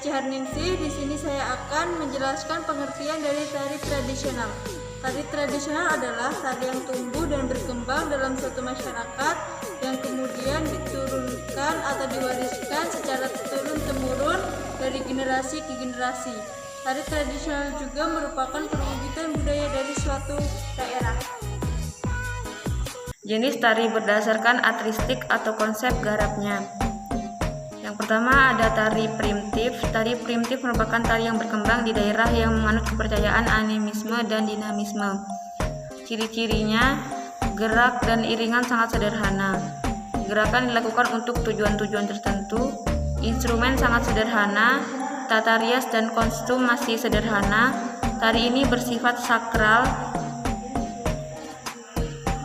Ciharningsih. Di sini saya akan menjelaskan pengertian dari tari tradisional. Tari tradisional adalah tari yang tumbuh dan berkembang dalam suatu masyarakat yang kemudian diturunkan atau diwariskan secara turun-temurun dari generasi ke generasi. Tari tradisional juga merupakan perwujudan budaya dari suatu daerah. Jenis tari berdasarkan atristik atau konsep garapnya. Yang pertama ada tari primitif. Tari primitif merupakan tari yang berkembang di daerah yang menganut kepercayaan animisme dan dinamisme. Ciri-cirinya, gerak dan iringan sangat sederhana. Gerakan dilakukan untuk tujuan-tujuan tertentu. Instrumen sangat sederhana. Tata rias dan kostum masih sederhana. Tari ini bersifat sakral.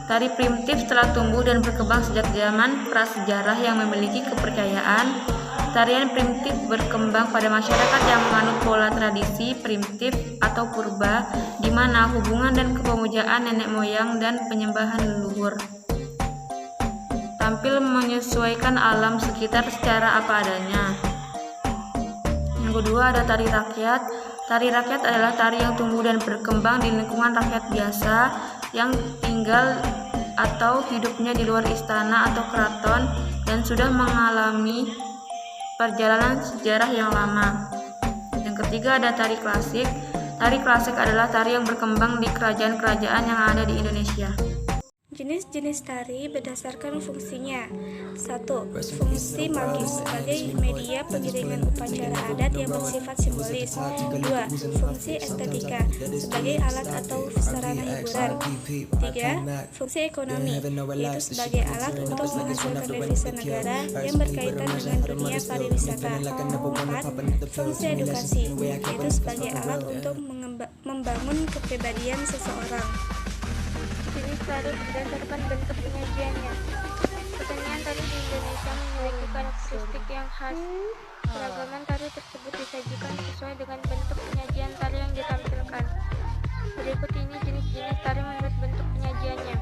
Tari primitif telah tumbuh dan berkembang sejak zaman prasejarah yang memiliki kepercayaan. Tarian primitif berkembang pada masyarakat yang menganut pola tradisi primitif atau purba, di mana hubungan dan kepemujaan nenek moyang dan penyembahan leluhur. Tampil menyesuaikan alam sekitar secara apa adanya. Yang kedua ada tari rakyat. Tari rakyat adalah tari yang tumbuh dan berkembang di lingkungan rakyat biasa yang tinggal atau hidupnya di luar istana atau keraton dan sudah mengalami perjalanan sejarah yang lama. Yang ketiga ada tari klasik. Tari klasik adalah tari yang berkembang di kerajaan-kerajaan yang ada di Indonesia. Jenis-jenis tari berdasarkan fungsinya. 1. Fungsi magis sebagai media pengiringan upacara adat yang bersifat simbolis. 2. Fungsi estetika sebagai alat atau sarana hiburan. 3. Fungsi ekonomi, yaitu sebagai alat untuk menghasilkan devisa negara yang berkaitan dengan dunia pariwisata. 4. Fungsi edukasi, yaitu sebagai alat untuk membangun kepribadian seseorang. Jenis tari berdasarkan bentuk penyajiannya. Kesenian tari di Indonesia memiliki karakteristik yang khas. Keragaman tari tersebut disajikan sesuai dengan bentuk penyajian tari yang ditampilkan. Berikut ini jenis-jenis tari menurut bentuk penyajiannya.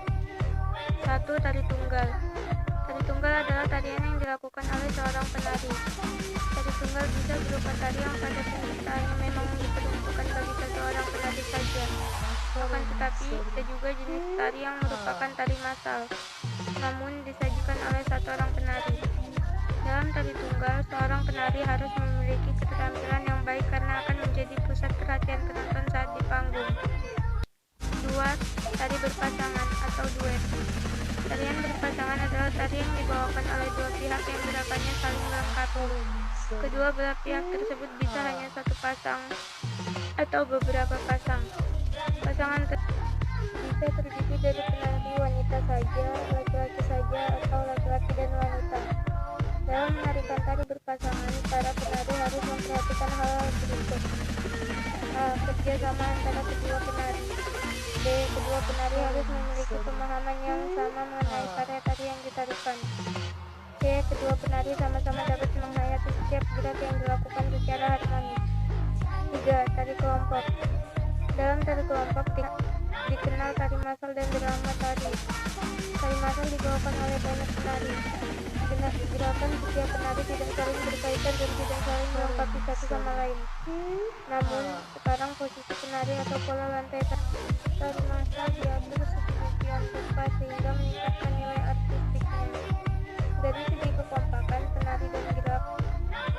1. Tari tunggal. Tari tunggal adalah tarian yang dilakukan oleh seorang penari. Tari tunggal bisa berupa tari yang pada penciptaannya memang diperuntukkan bagi seseorang penari saja. Akan tetapi, ada juga jenis tari yang merupakan tari massal, namun disajikan oleh satu orang penari. Dalam tari tunggal, seorang penari harus memiliki keterampilan yang baik karena akan menjadi pusat perhatian penonton saat di panggung. 2. Tari berpasangan atau duet. Tarian berpasangan adalah tari yang dibawakan oleh dua pihak yang gerakannya saling melengkapi. Kedua belah pihak tersebut bisa hanya satu pasang atau beberapa pasang. Pasangan bisa terdiri dari penari wanita saja, laki-laki saja, atau laki-laki dan wanita. Dalam menarikan tari berpasangan, para penari harus memperhatikan hal-hal berikut. A. Kerjasama antara kedua penari. B. Kedua penari harus memiliki pemahaman yang sama mengenai karya tari yang ditarikan. C. Kedua penari sama-sama dapat menghayati setiap gerak yang dilakukan secara harmonis. 3. Tari kelompok. Dalam tari kelompok dikenal tari massal dan drama tari. Tari massal dibawakan oleh banyak penari. Gerakan setiap penari tidak saling berkaitan dan tidak saling melengkapi satu sama lain. Namun, sekarang posisi penari atau pola lantai tari massal diatur sedemikian rupa sehingga meningkatkan nilai artistiknya. Dari segi kekompakan, penari dan gerak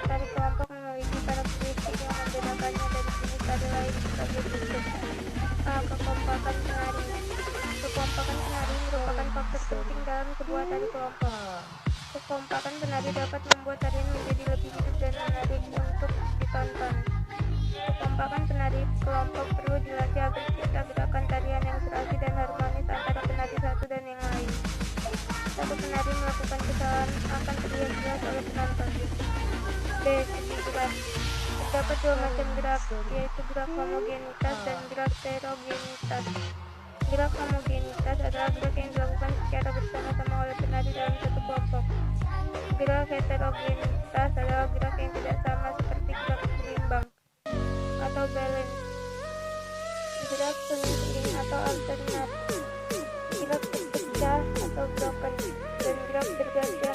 tari kelompok memiliki karakteristik yang membedakannya dari jenis tari lain sebagai berikut. A. Kekompakan penari. Kekompakan penari merupakan faktor penting dalam sebuah tari kelompok. Kekompakan penari dapat membuat tarian menjadi lebih hidup dan menarik untuk ditonton. Kekompakan penari kelompok perlu dilatih agar tercipta gerakan tarian yang serasi dan harmonis antara penari satu dan yang lain. Satu penari melakukan kesalahan akan terlihat jelas oleh penonton. B. Segi gerak. Terdapat dua macam gerak, yaitu gerak homogenitas dan gerak heterogenitas. Gerak homogenitas adalah gerak yang dilakukan secara bersama-sama oleh penari dalam satu kelompok. Gerak heterogenitas adalah gerak yang tidak sama seperti gerak seimbang atau balance, gerak seiring atau alternat, gerak terpecah atau broken, dan gerak bergantian